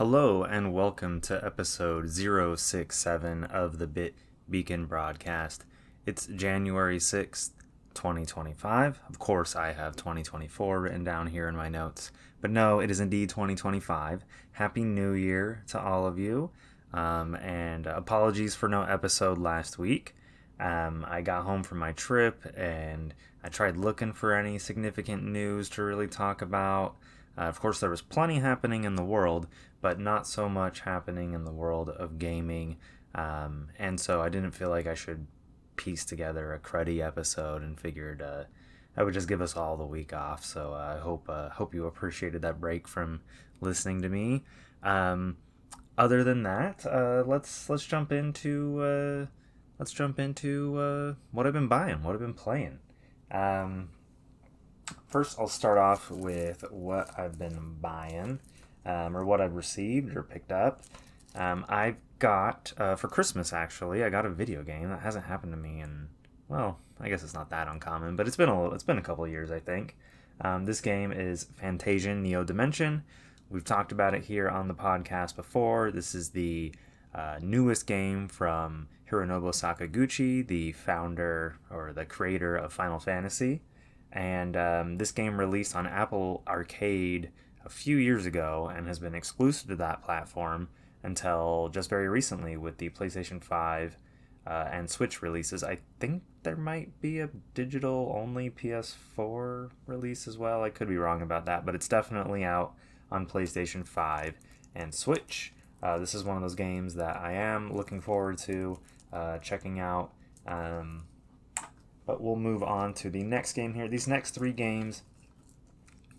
Hello and welcome to episode 067 of the Bit Beacon broadcast. It's January 6th, 2025. Of course, I have 2024 written down here in my notes, but no, it is indeed 2025. Happy New Year to all of you, and apologies for no episode last week. I got home from my trip and I tried looking for any significant news to really talk about. Of course, there was plenty happening in the world, but not so much happening in the world of gaming. And so I didn't feel like I should piece together a cruddy episode, and figured I would just give us all the week off. So I hope you appreciated that break from listening to me. Other than that, let's jump into what I've been buying, what I've been playing. First, I'll start off with what I've been buying, or what I've received or picked up. I've got, for Christmas actually, I got a video game that hasn't happened to me in, well, I guess it's not that uncommon, but it's been a couple of years, I think. This game is Fantasian Neo Dimension. We've talked about it here on the podcast before. This is the newest game from Hironobu Sakaguchi, the founder or the creator of Final Fantasy. And this game released on Apple Arcade a few years ago and has been exclusive to that platform until just very recently with the PlayStation 5 and Switch releases. I think there might be a digital-only PS4 release as well. I could be wrong about that, but it's definitely out on PlayStation 5 and Switch. This is one of those games that I am looking forward to checking out. But we'll move on to the next game here. These next three games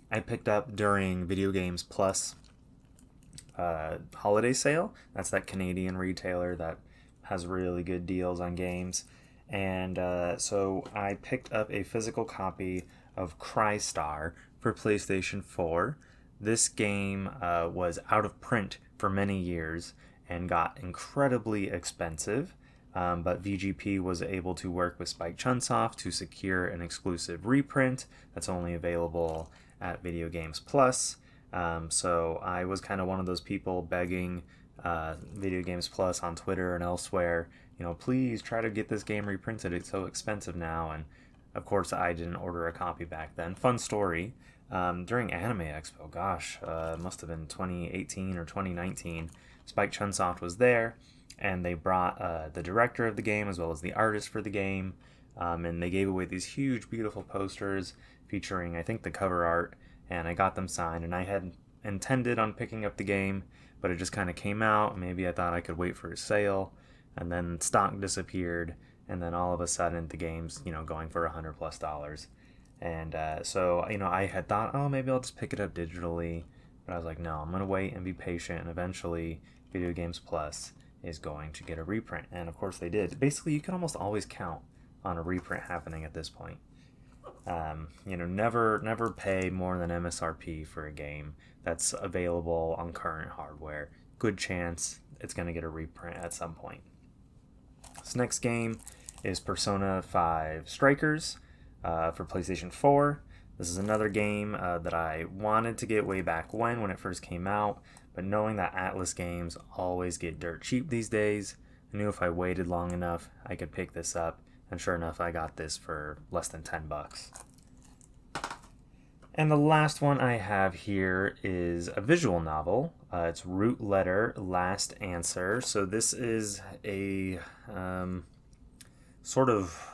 I picked up during Video Games Plus holiday sale. That's that Canadian retailer that has really good deals on games. And so I picked up a physical copy of Crystar for PlayStation 4. This game was out of print for many years and got incredibly expensive. But VGP was able to work with Spike Chunsoft to secure an exclusive reprint that's only available at Video Games Plus. So I was kind of one of those people begging Video Games Plus on Twitter and elsewhere, please try to get this game reprinted. It's so expensive now. And of course, I didn't order a copy back then. Fun story. During Anime Expo, must have been 2018 or 2019, Spike Chunsoft was there. And they brought the director of the game as well as the artist for the game. And they gave away these huge, beautiful posters featuring, I think, the cover art. And I got them signed. And I had intended on picking up the game, but it just kind of came out. Maybe I thought I could wait for a sale. And then stock disappeared. And then all of a sudden, the game's, going for $100+. And so, I had thought, oh, maybe I'll just pick it up digitally. But I was like, no, I'm going to wait and be patient. And eventually, Video Games Plus is going to get a reprint, and of course they did. Basically, you can almost always count on a reprint happening at this point. Never pay more than MSRP for a game that's available on current hardware. Good chance it's going to get a reprint at some point. This next game is Persona 5 Strikers for PlayStation 4. This is another game that I wanted to get way back when it first came out, but knowing that Atlas games always get dirt cheap these days, I knew if I waited long enough, I could pick this up, and sure enough, I got this for less than $10. And the last one I have here is a visual novel. It's Root Letter Last Answer. So this is a sort of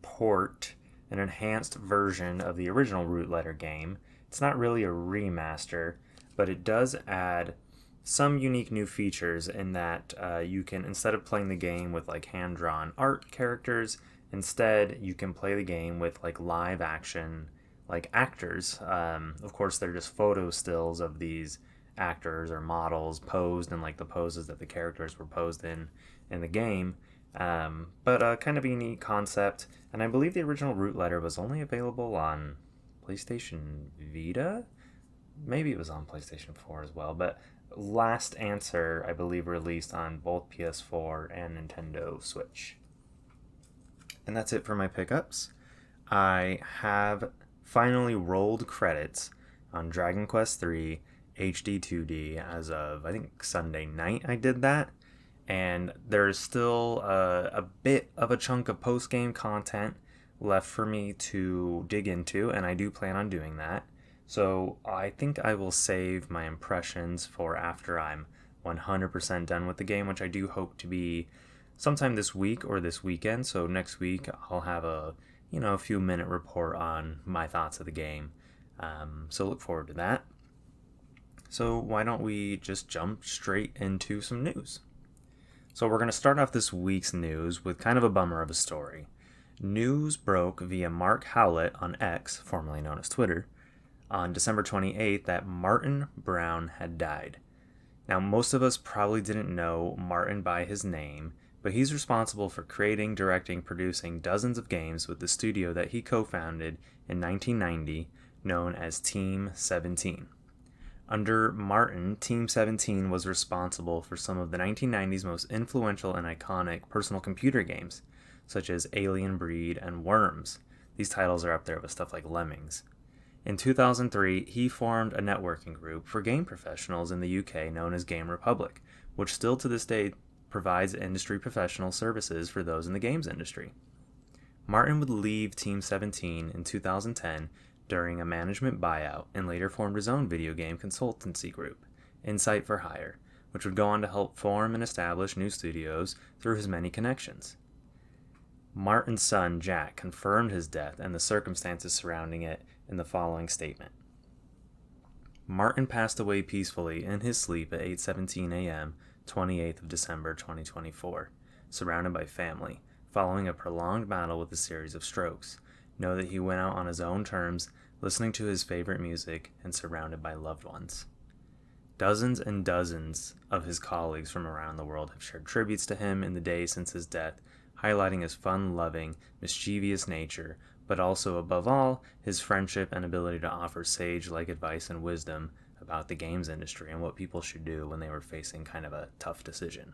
port, an enhanced version of the original Root Letter game. It's not really a remaster, but it does add some unique new features in that you can, instead of playing the game with like hand-drawn art characters, instead you can play the game with like live action like actors. Of course, they're just photo stills of these actors or models posed in like the poses that the characters were posed in the game. But kind of a unique concept, and I believe the original Root Letter was only available on PlayStation Vita. Maybe it was on PlayStation 4 as well, but Last Answer, I believe, released on both PS4 and Nintendo Switch. And that's it for my pickups. I have finally rolled credits on Dragon Quest III HD 2D as of, I think, Sunday night I did that. And there's still a bit of a chunk of post-game content left for me to dig into, and I do plan on doing that. So I think I will save my impressions for after I'm 100% done with the game, which I do hope to be sometime this week or this weekend. So next week I'll have a few minute report on my thoughts of the game. So look forward to that. So why don't we just jump straight into some news? So we're going to start off this week's news with kind of a bummer of a story. News broke via Mark Howlett on X, formerly known as Twitter, on December 28th that Martin Brown had died. Now, most of us probably didn't know Martin by his name, but he's responsible for creating, directing, producing dozens of games with the studio that he co-founded in 1990, known as Team 17. Under Martin, Team 17 was responsible for some of the 1990s most influential and iconic personal computer games, such as Alien Breed and Worms. These titles are up there with stuff like Lemmings. In 2003, he formed a networking group for game professionals in the UK known as Game Republic, which still to this day provides industry professional services for those in the games industry. Martin would leave Team 17 in 2010 during a management buyout and later formed his own video game consultancy group, Insight for Hire, which would go on to help form and establish new studios through his many connections. Martin's son, Jack, confirmed his death and the circumstances surrounding it in the following statement. Martin passed away peacefully in his sleep at 8:17 a.m., 28th of December 2024, surrounded by family, following a prolonged battle with a series of strokes. Know that he went out on his own terms, listening to his favorite music and surrounded by loved ones. Dozens and dozens of his colleagues from around the world have shared tributes to him in the days since his death, highlighting his fun-loving, mischievous nature, but also, above all, his friendship and ability to offer sage-like advice and wisdom about the games industry and what people should do when they were facing kind of a tough decision.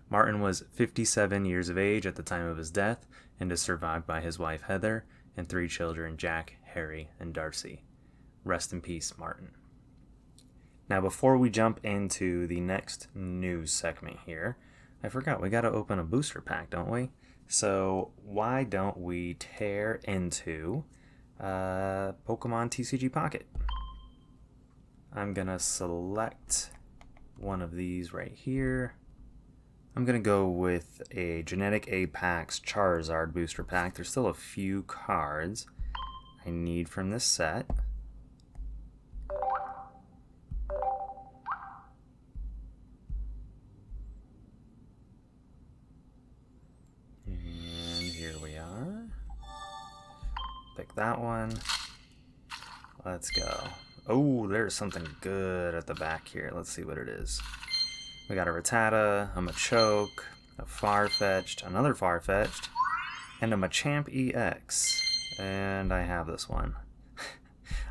Martin was 57 years of age at the time of his death and is survived by his wife Heather and 3 children, Jack, Harry, and Darcy. Rest in peace, Martin. Now, before we jump into the next news segment here, I forgot we got to open a booster pack, don't we? So why don't we tear into Pokemon TCG Pocket? I'm going to select one of these right here. I'm going to go with a Genetic Apex Charizard booster pack. There's still a few cards I need from this set. And here we are. Pick that one. Let's go. Oh, there's something good at the back here. Let's see what it is. We got a Rattata, a Machoke, a Farfetch'd, another Farfetch'd, and a Machamp EX. And I have this one.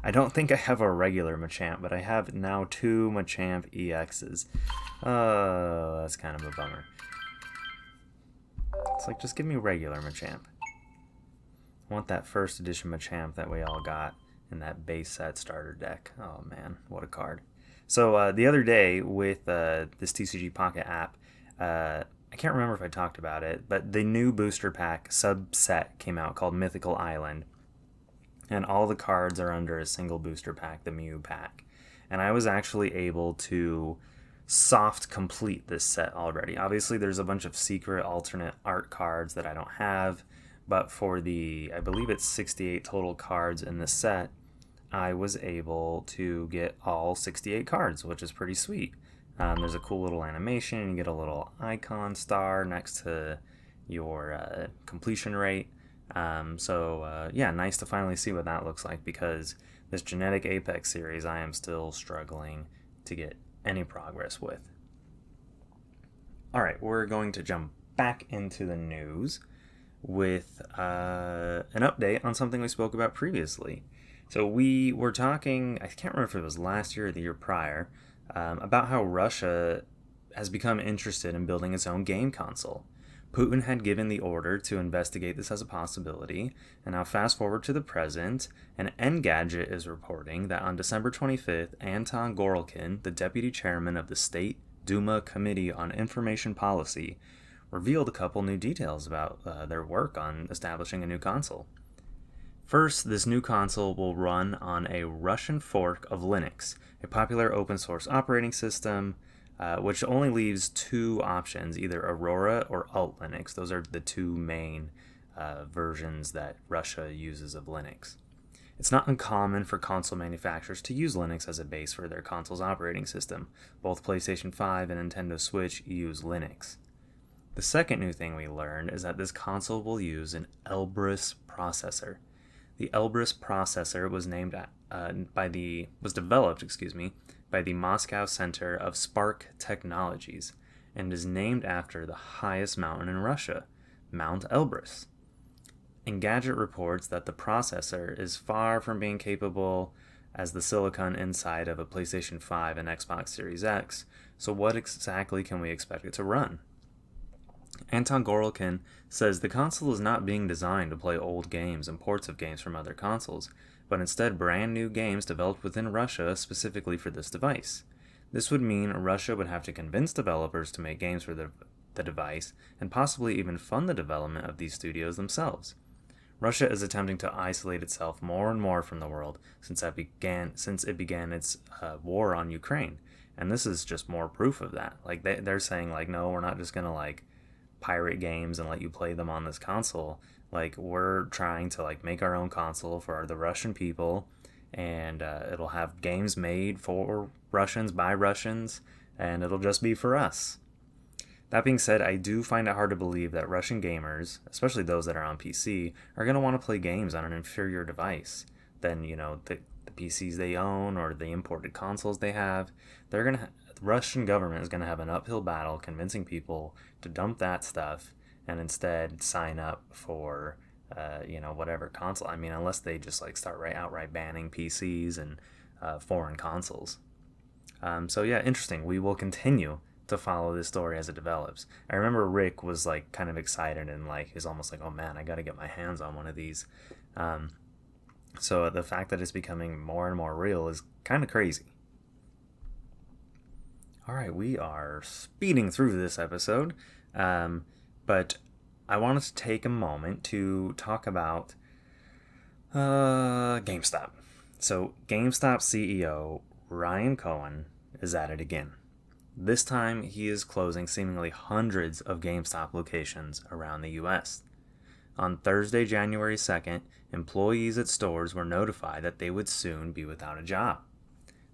I don't think I have a regular Machamp, but I have now 2 Machamp EXs. Oh, that's kind of a bummer. It's like, just give me regular Machamp. I want that first edition Machamp that we all got in that base set starter deck. Oh man, what a card. So the other day with this TCG Pocket app, I can't remember if I talked about it, but the new booster pack subset came out called Mythical Island. And all the cards are under a single booster pack, the Mew pack. And I was actually able to soft complete this set already. Obviously, there's a bunch of secret alternate art cards that I don't have, but for the, I believe it's 68 total cards in this set, I was able to get all 68 cards, which is pretty sweet. There's a cool little animation. You get a little icon star next to your completion rate. Yeah, nice to finally see what that looks like, because this Genetic Apex series I am still struggling to get any progress with. Alright, we're going to jump back into the news with an update on something we spoke about previously. So we were talking, I can't remember if it was last year or the year prior, about how Russia has become interested in building its own game console. Putin had given the order to investigate this as a possibility, and now fast forward to the present, and Engadget is reporting that on December 25th, Anton Gorelkin, the deputy chairman of the State Duma Committee on Information Policy, revealed a couple new details about their work on establishing a new console. First, this new console will run on a Russian fork of Linux, a popular open source operating system, which only leaves two options, either Aurora or Alt Linux. Those are the two main versions that Russia uses of Linux. It's not uncommon for console manufacturers to use Linux as a base for their console's operating system. Both PlayStation 5 and Nintendo Switch use Linux. The second new thing we learned is that this console will use an Elbrus processor. The Elbrus processor was developed by the Moscow Center of Spark Technologies and is named after the highest mountain in Russia, Mount Elbrus. Engadget reports that the processor is far from being capable as the silicon inside of a PlayStation 5 and Xbox Series X, so what exactly can we expect it to run? Anton Gorelkin says the console is not being designed to play old games and ports of games from other consoles, but instead brand new games developed within Russia specifically for this device. This would mean Russia would have to convince developers to make games for the device and possibly even fund the development of these studios themselves. Russia is attempting to isolate itself more and more from the world since it began its war on Ukraine, and this is just more proof of that. Like they're saying, like, no, we're not just gonna like pirate games and let you play them on this console. Like, we're trying to like make our own console for the Russian people, and it'll have games made for Russians by Russians, and it'll just be for us. That being said, I do find it hard to believe that Russian gamers, especially those that are on PC, are going to want to play games on an inferior device than, the PCs they own or the imported consoles they have. The Russian government is going to have an uphill battle convincing people to dump that stuff and instead sign up for, whatever console. I mean, unless they just like start outright banning PCs and foreign consoles. So yeah, interesting. We will continue to follow this story as it develops. I remember Rick was like kind of excited and like he's almost like, oh man, I got to get my hands on one of these. So the fact that it's becoming more and more real is kind of crazy. All right, we are speeding through this episode, but I wanted to take a moment to talk about GameStop. So GameStop CEO Ryan Cohen is at it again. This time, he is closing seemingly hundreds of GameStop locations around the U.S. On Thursday, January 2nd, employees at stores were notified that they would soon be without a job.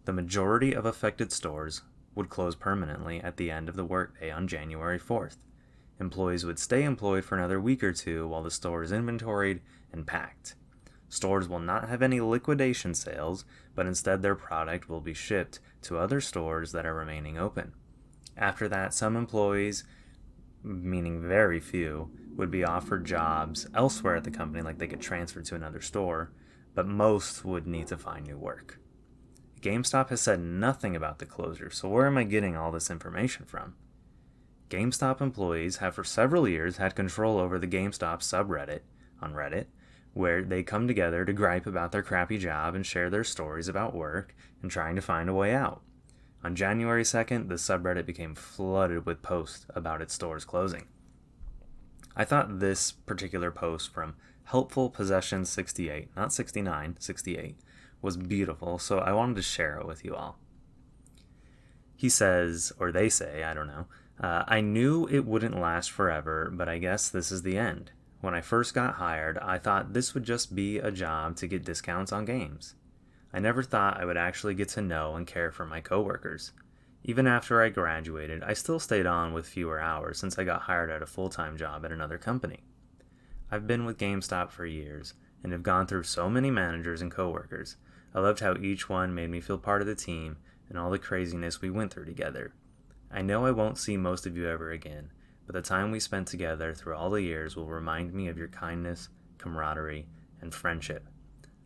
The majority of affected stores would close permanently at the end of the workday on January 4th. Employees would stay employed for another week or two while the store is inventoried and packed. Stores will not have any liquidation sales, but instead their product will be shipped to other stores that are remaining open. After that, some employees, meaning very few, would be offered jobs elsewhere at the company, like they could transfer to another store, but most would need to find new work. GameStop has said nothing about the closure, so where am I getting all this information from? GameStop employees have for several years had control over the GameStop subreddit on Reddit, where they come together to gripe about their crappy job and share their stories about work and trying to find a way out. On January 2nd, the subreddit became flooded with posts about its stores closing. I thought this particular post from Helpful Possession 68, not 69, 68, was beautiful, so I wanted to share it with you all. He says, or they say, I don't know, I knew it wouldn't last forever, but I guess this is the end. When I first got hired, I thought this would just be a job to get discounts on games. I never thought I would actually get to know and care for my coworkers. Even after I graduated, I still stayed on with fewer hours since I got hired at a full-time job at another company. I've been with GameStop for years and have gone through so many managers and coworkers. I loved how each one made me feel part of the team and all the craziness we went through together. I know I won't see most of you ever again, but the time we spent together through all the years will remind me of your kindness, camaraderie, and friendship.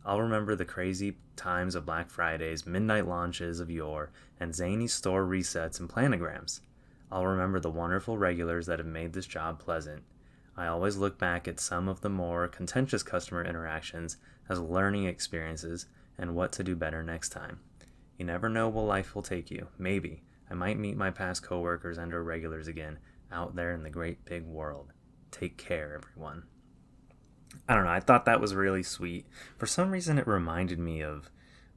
I'll remember the crazy times of Black Fridays, midnight launches of yore, and zany store resets and planograms. I'll remember the wonderful regulars that have made this job pleasant. I always look back at some of the more contentious customer interactions as learning experiences and what to do better next time. You never know where life will take you. Maybe I might meet my past coworkers and or regulars again out there in the great big world. Take care, everyone. I don't know, I thought that was really sweet. For some reason, it reminded me of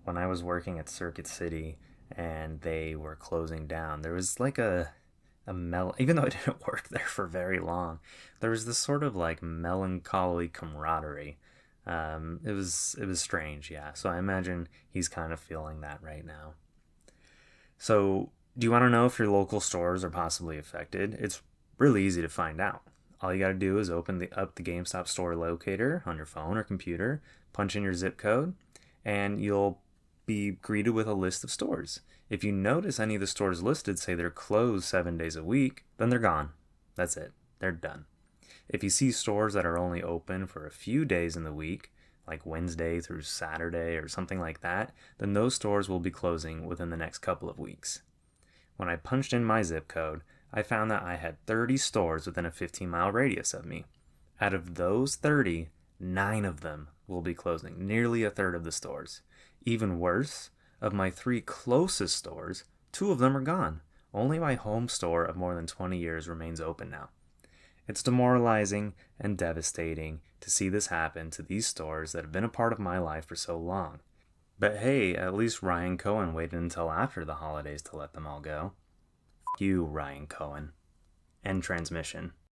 when I was working at Circuit City and they were closing down. There was like even though I didn't work there for very long, there was this sort of like melancholy camaraderie. It was strange, yeah. So I imagine he's kind of feeling that right now. So, do you want to know if your local stores are possibly affected? It's really easy to find out. All you got to do is open up the GameStop store locator on your phone or computer, punch in your zip code, and you'll be greeted with a list of stores. If you notice any of the stores listed say they're closed 7 days a week, then they're gone. That's it. They're done. If you see stores that are only open for a few days in the week, like Wednesday through Saturday or something like that, then those stores will be closing within the next couple of weeks. When I punched in my zip code, I found that I had 30 stores within a 15-mile radius of me. Out of those 30, 9 of them will be closing, nearly a third of the stores. Even worse, of my 3 closest stores, 2 of them are gone. Only my home store of more than 20 years remains open now. It's demoralizing and devastating to see this happen to these stores that have been a part of my life for so long. But hey, at least Ryan Cohen waited until after the holidays to let them all go. F you, Ryan Cohen. End transmission.